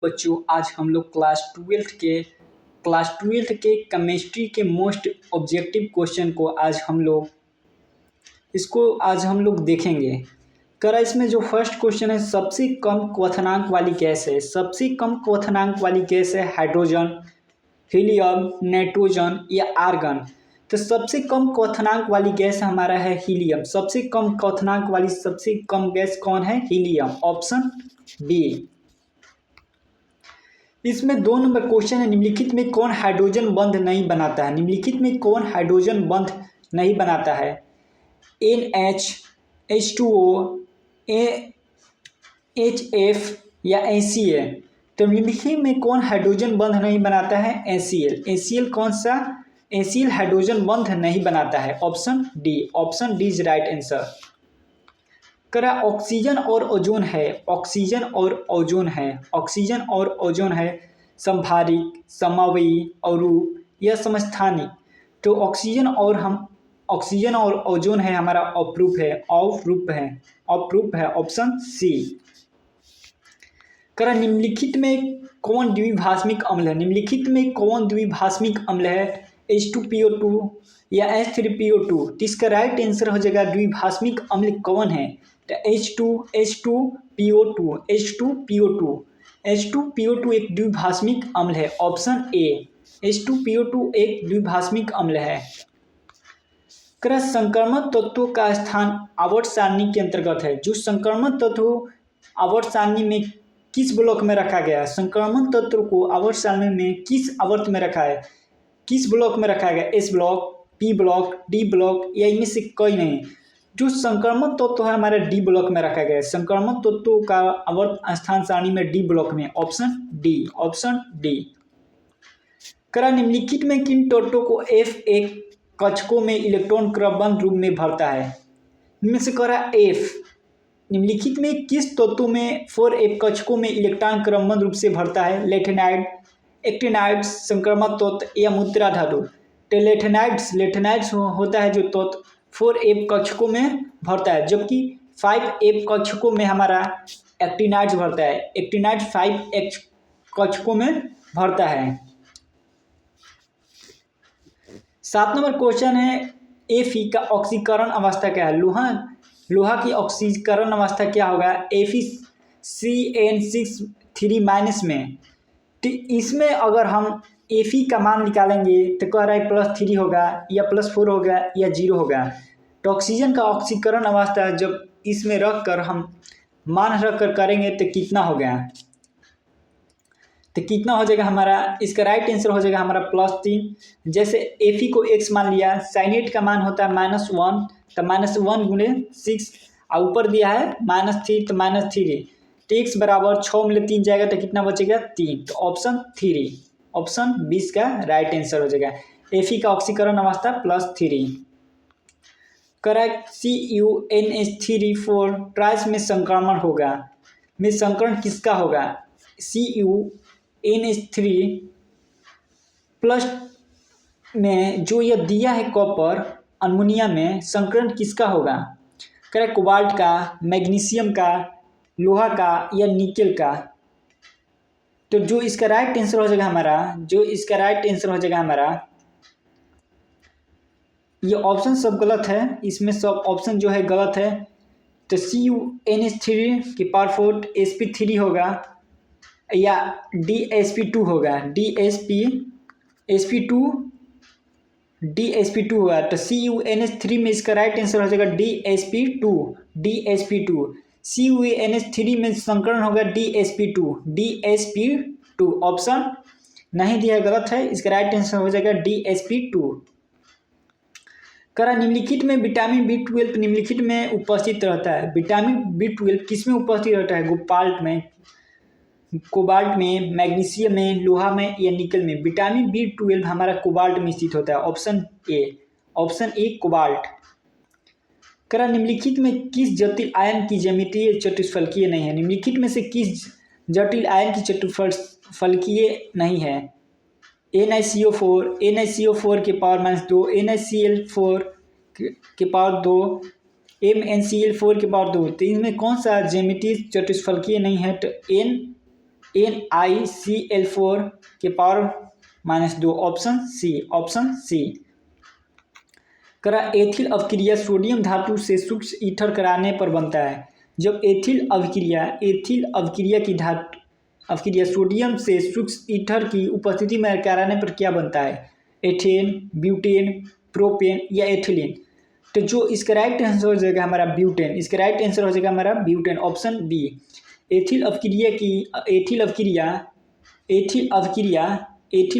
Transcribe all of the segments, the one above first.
बच्चों आज हम लोग क्लास ट्वेल्थ के केमिस्ट्री के मोस्ट ऑब्जेक्टिव क्वेश्चन को आज हम लोग देखेंगे। करा इसमें जो फर्स्ट क्वेश्चन है, सबसे कम क्वथनांक वाली गैस है। सबसे कम क्वथनांक वाली गैस है हाइड्रोजन, हीलियम, नाइट्रोजन या आर्गन। तो सबसे कम क्वथनांक वाली गैस हमारा है हीलियम। सबसे कम क्वथनांक वाली सबसे कम गैस कौन है? Helium, option B. इसमें 2 नंबर क्वेश्चन है, निम्नलिखित में कौन हाइड्रोजन बंध नहीं बनाता है? निम्नलिखित में कौन हाइड्रोजन बंध नहीं बनाता है? NH, H2O, HF या ACl। तो निम्नलिखित में कौन हाइड्रोजन बंध नहीं बनाता है? ACl। ACl कौन सा? ACl हाइड्रोजन बंध नहीं बनाता है, option D. Option D is right answer. करा ऑक्सीजन और ओजोन है। ऑक्सीजन और ओजोन है। ऑक्सीजन और ओजोन है संभारिक, समवयी, अरूप या समस्थानिक। तो ऑक्सीजन और ओजोन है हमारा अपरूप है, ऑप्शन सी। करा निम्नलिखित में कौन द्विभाषिक अम्ल है? निम्नलिखित में कौन द्विभाषिक अम्ल है? H2PO2 या H3PO2। तो इसका राइट आंसर हो जाएगा द्विभाषिक अम्ल कौन है? H2PO2 एक द्विभाषिक अम्ल है, ऑप्शन ए। H2PO2 एक द्विभाषिक अम्ल है। करा संक्रमण तत्वों का स्थान आवर्त सारणी के अंतर्गत है। जो संक्रमण तत्व आवर्त सारणी में किस ब्लॉक में रखा गया है? संक्रमण तत्व को आवर्त सारणी में किस आवर्त में रखा है? किस ब्लॉक में रखा गया? S block, P block, D block या इनमें से कोई नहीं। जो संक्रमण तत्व है हमारे डी ब्लॉक में रखा गया है। संक्रमण तत्वों का आवर्त स्थान सारणी में डी ब्लॉक में, ऑप्शन डी। Option D. करा निम्नलिखित में किन तत्वों को F1 कक्षकों में इलेक्ट्रॉन क्रमबद्ध रूप में भरता है? इनमें से करा F। निम्नलिखित में किस तत्व में 4F कक्षकों में इलेक्ट्रॉन क्रमबद्ध रूप से भरता है? लेथेनाइड, एक्टिनाइड, संक्रमण तत्व या मुद्रा धातु। तो लेथेनाइड्स होता है जो तत्व 4F कक्षकों में भरता है, जबकि 5F कक्षकों में हमारा एक्टिनाइड्स भरता है। एक्टिनाइड 5F कक्षकों में भरता है। 7 नंबर क्वेश्चन है, Fe का ऑक्सीकरण अवस्था क्या है? लोहा की ऑक्सीकरण अवस्था क्या होगा? FeCN6 3- में। तो इसमें अगर हम Fe का मान निकालेंगे तो कह रहा है +3 होगा या +4 होगा या 0 होगा। तो ऑक्सीजन का ऑक्सीकरण अवस्था जब इसमें रखकर हम मान रखकर करेंगे तो कितना हो गया? तो कितना हो जाएगा हमारा? इसका राइट आंसर हो जाएगा हमारा +3। जैसे Fe को x मान लिया, साइनेट का मान होता है -1, तो -1 गुणे 6 और ऊपर दिया है -3, तो -3। तो x बराबर 6 में 3 जाएगा तो कितना बचेगा? 3। तो ऑप्शन 3, ऑप्शन 20 का राइट आंसर हो जाएगा। Fe का ऑक्सीकरण अवस्था +3। करेक्ट। CuNH3 ट्राइस में संक्रमण होगा। में संकरण किसका होगा? CuNH3 प्लस में जो यह दिया है कॉपर, अमोनिया में संकरण किसका होगा? करेक्ट। कोबाल्ट का, मैग्नीशियम का, लोहा का या निकेल का। तो जो इसका राइट आंसर हो जाएगा हमारा, ये ऑप्शन सब गलत है। इसमें सब ऑप्शन जो है गलत है। तो CuNH3 की पावर 4 sp3 होगा या DsP2 होगा। DsP2 होगा। तो CuNH3 में इसका राइट आंसर हो जाएगा DsP2। CuNH3 में संकरण होगा DsP2। ऑप्शन नहीं दिया, गलत है। इसका राइट आंसर हो जाएगा DsP2। करा निम्नलिखित में विटामिन B12 निम्नलिखित में उपस्थित रहता है। विटामिन B12 किस में उपस्थित रहता है? कोबाल्ट में, मैग्नीशियम में, लोहा में या निकल में। विटामिन B12 हमारा कोबाल्ट में स्थित होता है, ऑप्शन ए कोबाल्ट। करा निम्नलिखित में किस जटिल आयन की ज्यामितीय चतुष्फलकीय नहीं है? निम्नलिखित में से किस जटिल आयन की चतुष्फलकीय नहीं है? NiCO4 के पावर -2, NiCl4 के पावर 2, MnCl4 के पावर 2। तो इनमें कौन सा ज्यामितीय चतुष्फलकीय नहीं है? तो NiCl4 के पावर -2, ऑप्शन सी। करा एथिल अवक्रिया सोडियम धातु से सूक्ष्म ईथर कराने पर बनता है। जब एथिल अवक्रिया सोडियम से सूक्ष्म ईथर की उपस्थिति में कराने पर क्या बनता है? एथेन, ब्यूटेन, प्रोपेन या एथिलीन। तो जो इसका राइट आंसर हो जाएगा हमारा ब्यूटेन। इसका राइट आंसर हो जाएगा हमारा ब्यूटेन, ऑप्शन बी। एथिल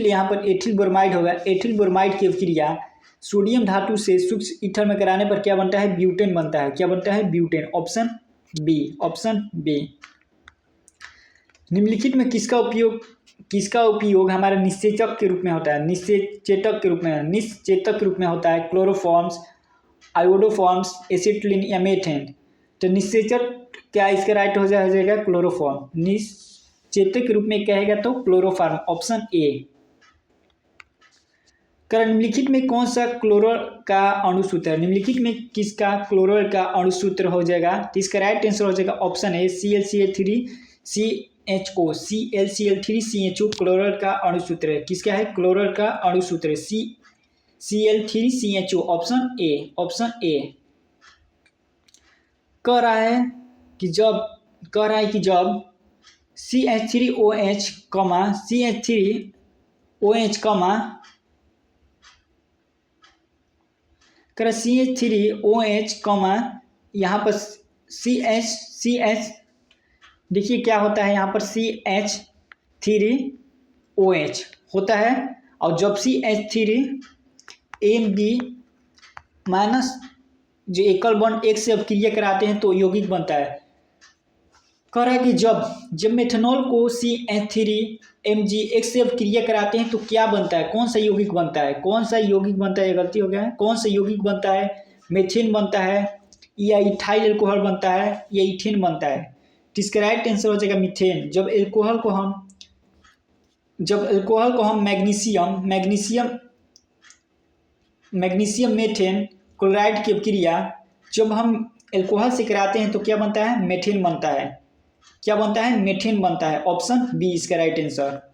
यहाँ पर एथिल ब्रोमाइड होगा। एथिल ब्रोमाइड की अवक्रिया सोडियम धातु से सूक्ष्म ईथर में कराने पर क्या बनता है? ब्यूटेन बनता है। क्या बनता है? Butane, option B. निम्नलिखित में किसका उपयोग हमारा निश्चेतक के रूप में होता है? निश्चेतक के रूप में होता है क्लोरोफॉर्म्स, आयोडोफॉर्म्स, एसिटिलीन या मीथेन। तो निश्चेतक क्या इसका राइट हो जाएगा? क्लोरोफॉर्म। निश्चेतक के रूप में कहेगा तो क्लोरोफॉर्म, ऑप्शन ए। निम्नलिखित में कौन सा क्लोरल का अणुसूत्र है? निम्नलिखित में किसका क्लोरल का अणुसूत्र हो जाएगा? तो इसका राइट आंसर हो जाएगा ऑप्शन ए, ClCl3CHO क्लोरल का अणुसूत्र है। किसका है? क्लोरल का अणुसूत्र है Cl3CHO, ऑप्शन ए। कह रहा है कि जब CH3OH, यहाँ पर CH देखिए क्या होता है यहाँ पर CH3OH होता है। और जब CH3NB- जो एकल बॉन्ड एक से अवक्रिया कराते हैं तो यौगिक बनता है। कह रहा है कि जब मेथनॉल को CH3Mg एक से अवक्रिया कराते हैं तो क्या बनता है? कौन सा यौगिक बनता है? ये गलती हो गया है। कौन सा यौगिक बनता है? मेथेन बनता है या इथाइल अल्कोहल बनता है या इथेन बनता है? तो इसका राइट आंसर हो जाएगा मीथेन। जब अल्कोहल को हम मैग्नीशियम मेथेन क्लोराइड की अवक्रिया जब हम अल्कोहल से कराते हैं तो क्या बनता है? मेथेन बनता है। क्या बनता है? मेथेन बनता है, ऑप्शन बी इसका राइट आंसर।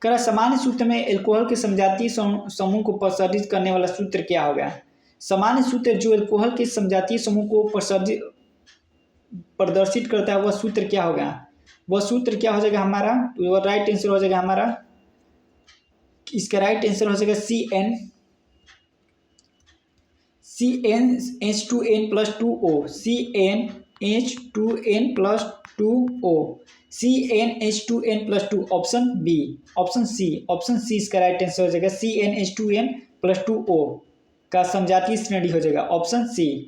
करा सामान्य सूत्र में अल्कोहल के समजातीय समूह को प्रदर्शित करने वाला सूत्र क्या होगा? सामान्य सूत्र जो अल्कोहल के समजातीय समूह को प्रदर्शित करता है वह सूत्र क्या होगा? वह सूत्र क्या हो जाएगा हमारा? वह राइट आंसर हो जाएगा हमारा, इसका राइट आंसर हो जाएगा CnH2n+2O, CnH2n+2, ऑप्शन सी इसका राइट आंसर हो जाएगा। CnH2n+2O का समजातीय श्रेणी हो जाएगा, ऑप्शन सी।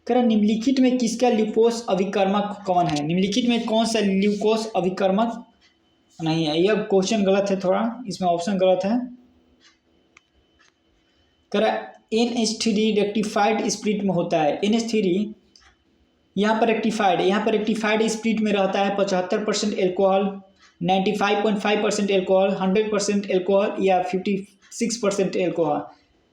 निम्नलिखित में किसका ल्यूकोस अभिकर्मक कौन है? निम्नलिखित में कौन सा ल्यूकोस अभिकर्मक नहीं है? यह क्वेश्चन गलत है, थोड़ा इसमें ऑप्शन गलत है। NH3 रेक्टिफाइड स्प्लिट में होता है। NH3 यहाँ पर रेक्टिफाइड स्प्लिट में रहता है 75% एल्कोहल, 95.5% एल्कोहल, 100% एल्कोहल या 56% एल्कोहल।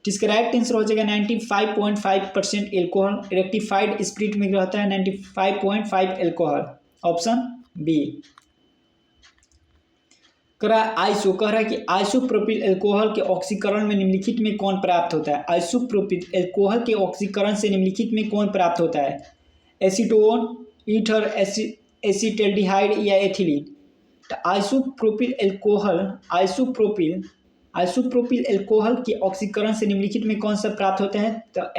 जिसका राइट आंसर हो जाएगा 95.5% एल्कोहल। रेक्टिफाइड स्प्लिट में रहता है 95.5 एल्कोहल, ऑप्शन बी। कह रहा है कि आइसोप्रोपिल अल्कोहल के ऑक्सीकरण में निम्नलिखित में कौन प्राप्त होता है? आइसोप्रोपिल अल्कोहल के ऑक्सीकरण से निम्नलिखित में कौन प्राप्त होता है? एसीटोन, ईथर, एसिटल्डिहाइड या एथिलीन। तो आइसोप्रोपिल अल्कोहल के ऑक्सीकरण से निम्नलिखित में कौन सा प्राप्त होता है? तो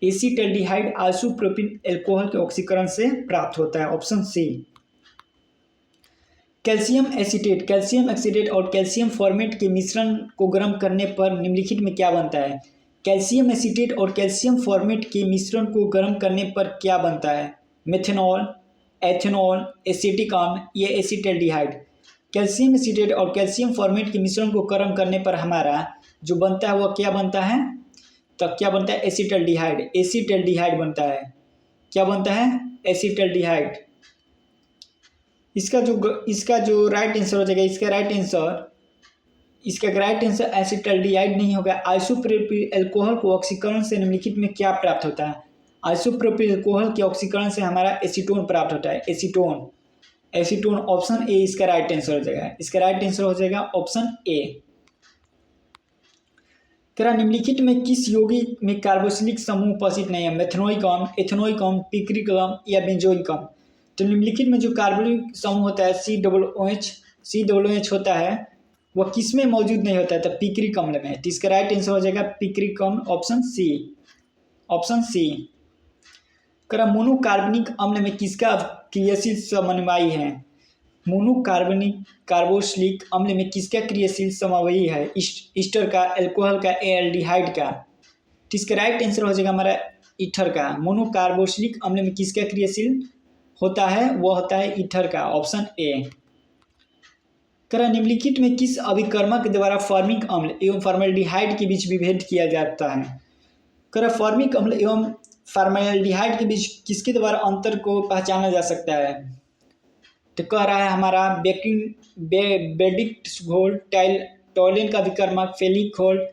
एसिटल्डिहाइड आइसोप्रोपिल अल्कोहल के ऑक्सीकरण से प्राप्त होता है, ऑप्शन सी। कैल्शियम एसीटेट और कैल्शियम फॉर्मेट के मिश्रण को गर्म करने पर निम्नलिखित में क्या बनता है? कैल्शियम एसीटेट और कैल्शियम फॉर्मेट के मिश्रण को गर्म करने पर क्या बनता है? मेथनॉल, एथेनॉल, एसिटिक अम्ल या एसिटल्डिहाइड। कैल्शियम एसीटेट और कैल्शियम फॉर्मेट के मिश्रण को गर्म करने पर हमारा जो बनता है वह क्या बनता है? तो क्या बनता है? एसिटल्डिहाइड बनता है। क्या बनता है? एसिटल्डिहाइड। इसका जो राइट आंसर हो जाएगा, इसका राइट आंसर एसिटल्डिहाइड नहीं होगा। आइसोप्रोपिल अल्कोहल को ऑक्सीकरण से निम्नलिखित में क्या प्राप्त होता है? आइसोप्रोपिल अल्कोहल के ऑक्सीकरण से हमारा एसीटोन प्राप्त होता है। एसीटोन, एसीटोन ऑप्शन ए इसका राइट आंसर हो जाएगा। इसका राइट आंसर हो जाएगा ऑप्शन ए। तेरा निम्नलिखित में किस यौगिक में कार्बोक्सिलिक समूह उपस्थित नहीं है? मेथनोइक अम्ल, एथेनोइक अम्ल, पिक्रिक अम्ल या बेंजोइक अम्ल। तो निम्नलिखित में जो कार्बोक्सिलिक समूह होता है COOH होता है, वह किस में मौजूद नहीं होता है? तो पिक्रिक अम्ल में। तो इसका राइट आंसर हो जाएगा पिक्रिक अम्ल, ऑप्शन सी। Option C. मोनोकार्बनिक अम्ल में किसका क्रियाशील समन्वयी है? मोनोकार्बनिक कार्बोक्सिलिक अम्ल में किसका क्रियाशील समन्वयी है? ईस्टर का, अल्कोहल का, एल्डिहाइड का। तो इसका राइट आंसर हो जाएगा हमारा ईथर का। मोनोकार्बोक्सिलिक अम्ल में किसका क्रियाशील होता है? वह होता है ईथर का, ऑप्शन ए। निम्नलिखित में किस अभिकर्मक द्वारा फॉर्मिक अम्ल एवं फॉर्मेल्डिहाइड के बीच विभेद किया जाता है? फॉर्मिक अम्ल एवं फॉर्मेल्डिहाइड के बीच किसके द्वारा अंतर को पहचाना जा सकता है? तो कह रहा है हमारा बेडिक्ट घोल, टॉयलेन का विकर्मक, फेलिक घोल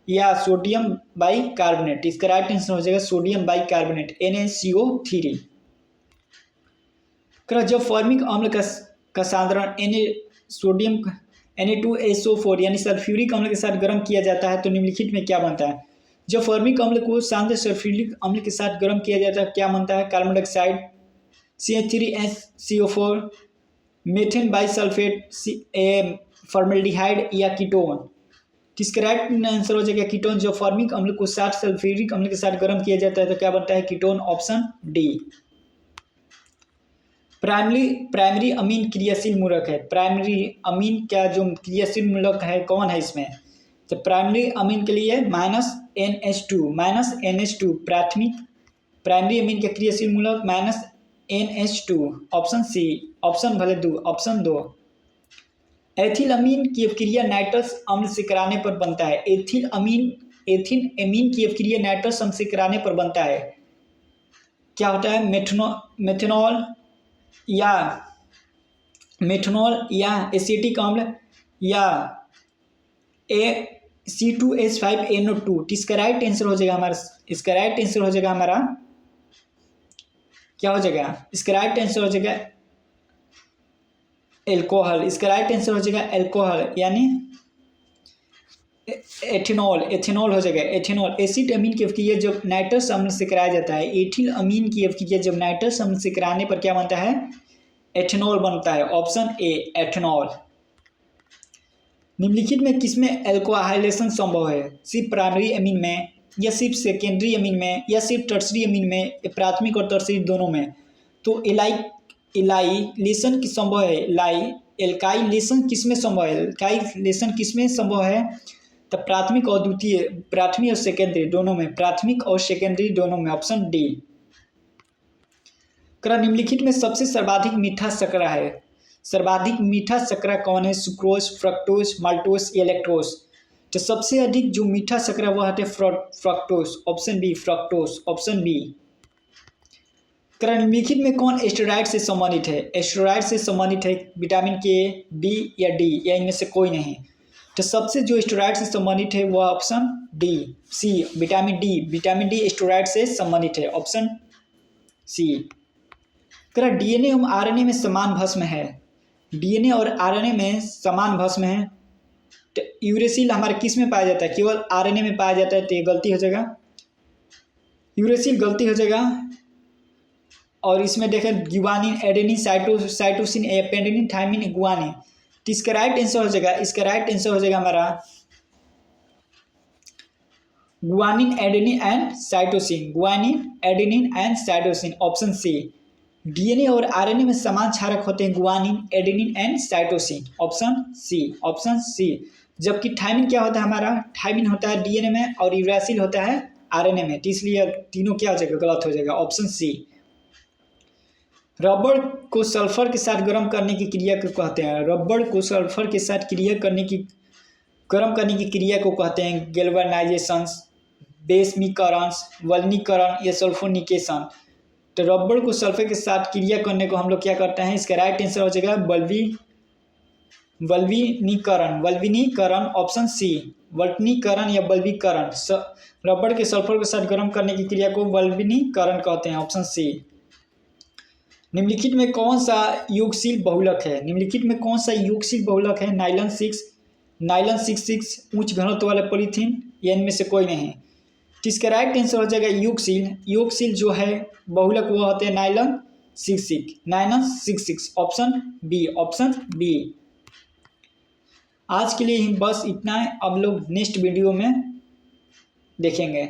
या सोडियम बाइकार्बोनेट। इसका राइट आंसर हो जाएगा सोडियम बाइकार्बोनेट, NaCO3। जब फॉर्मिक अम्ल का साधारण सोडियम Na2SO4 यानी सल्फ्यूरिक अम्ल के साथ गर्म किया जाता है तो निम्नलिखित में क्या बनता है? जब फॉर्मिक अम्ल को शांत सल्फ्यूरिक अम्ल के साथ गर्म किया जाता है क्या बनता है? Carbon dioxide, CH3SCO4, methane bisulphate, formaldehyde या कीटोन। इसका राइट आंसर हो जाएगा कीटोन। जब फॉर्मिक अम्ल को 60 सल्फ्यूरिक अम्ल के साथ गर्म किया जाता है तो क्या बनता है? Ketone, option D. Primary amine क्रियाशील मूलक है। प्राइमरी अमीन का जो क्रियाशील मूलक है कौन है इसमें? तो प्राइमरी अमीन के लिए -NH2 प्राइमरी अमीन का क्रियाशील मूलक -NH2, ऑप्शन सी। ऑप्शन दो। एथिल अमीन की अपक्रिया नाइट्रस अम्ल से कराने पर बनता है। एथिल अमीन की अपक्रिया नाइट्रस अम्ल से कराने पर बनता है। क्या होता है? मेथनॉल या एसिटिक अम्ल या C2H5NO2। इसका राइट आंसर हो जाएगा हमारा क्या हो जाएगा? इसका राइट आंसर हो जाएगा एल्कोहल। इसका राइट आंसर हो जाएगा एल्कोहल यानी एथेनॉल हो जाएगा। एथेनॉल एसिड अमीन की अपक्रिया जब नाइट्रस अम्ल से कराया जाता है, एथिल अमीन की अपक्रिया जब नाइट्रस अम्ल से कराने पर क्या बनता है? एथेनॉल बनता है, ऑप्शन ए, एथेनॉल। निम्नलिखित में किसमें एल्कोहाइलेशन संभव है? सिर्फ प्राइमरी अमीन में या सिर्फ सेकेंडरी अमीन में या सिर्फ टर्सरी अमीन में या प्राथमिक और टर्सरी दोनों में? तो एलाइलेशन की संभव है। एल्काइलेशन किसमें संभव है? एल्काइलेशन किसमें संभव है? तो प्राथमिक और सेकेंडरी दोनों में, ऑप्शन डी। निम्नलिखित में सबसे सर्वाधिक मीठा शर्करा है। सर्वाधिक मीठा शर्करा कौन है? सुक्रोज, फ्रक्टोज, माल्टोज या लैक्टोज। तो सबसे अधिक जो मीठा शर्करा वह है fructose, option B, option B. निम्नलिखित में कौन एस्टेरॉइड से संबंधित है? एस्टेरॉइड से संबंधित है विटामिन के, बी या डी या इनमें से कोई नहीं। तो सबसे जो एस्टेरॉइड से संबंधित है वह ऑप्शन डी, सी, विटामिन डी एस्टेरॉइड से संबंधित है, ऑप्शन सी। डीएनए एवं आरएनए में समान भस्म है। डीएनए और आरएनए में समान भस्म है। तो यूरेसिल हमारे किस में पाया जाता है? केवल आरएनए में पाया जाता है, तो ये गलती हो जाएगा। यूरेसिल गलती हो जाएगा। और इसमें देखें ग्वानिन, एडेनिन, साइटोसिन, पेंडेनिन, थायमिन, गुआनिन। तो इसका राइट आंसर हो जाएगा हमारा guanine, adenine and cytosine, option C. DNA और आरएनए में समान क्षारक होते हैं guanine, adenine and cytosine, option C. जबकि थायमिन क्या होता है हमारा? थायमिन होता है डीएनए में और यूरासिल होता है आरएनए में। तो इसलिए तीनों क्या हो जाएगा? गलत हो जाएगा, ऑप्शन सी। रबड़ को सल्फर के साथ गर्म करने की क्रिया को कहते हैं। रबड़ को सल्फर के साथ गर्म करने की क्रिया को कहते हैं गैल्वेनाइजेशन, बेसमीकरण, वल्नीकरण या सल्फोनिकेशन। तो रबड़ को सल्फर के साथ क्रिया करने को हम लोग क्या करते हैं? इसका राइट आंसर हो जाएगा वल्वीनीकरण, वल्वीनीकरण ऑप्शन सी। वल्कनीकरण या बल्वीकरण, रबड़ के सल्फर के साथ गर्म करने की क्रिया को वल्वीनीकरण कहते हैं, ऑप्शन सी। निम्नलिखित में कौन सा युगशील बहुलक है? निम्नलिखित में कौन सा युगशील बहुलक है? नाइलॉन 6 उच्च घनत्व वाला पॉलीथीन, या इनमें से कोई नहीं? किसका राइट आंसर हो जाएगा युगशील? युगशील जो है बहुलक वो होते हैं नाइलॉन 6, ऑप्शन बी। आज के लिए ही बस इतना है, अब लोग नेक्स्ट वीडियो में देखेंगे।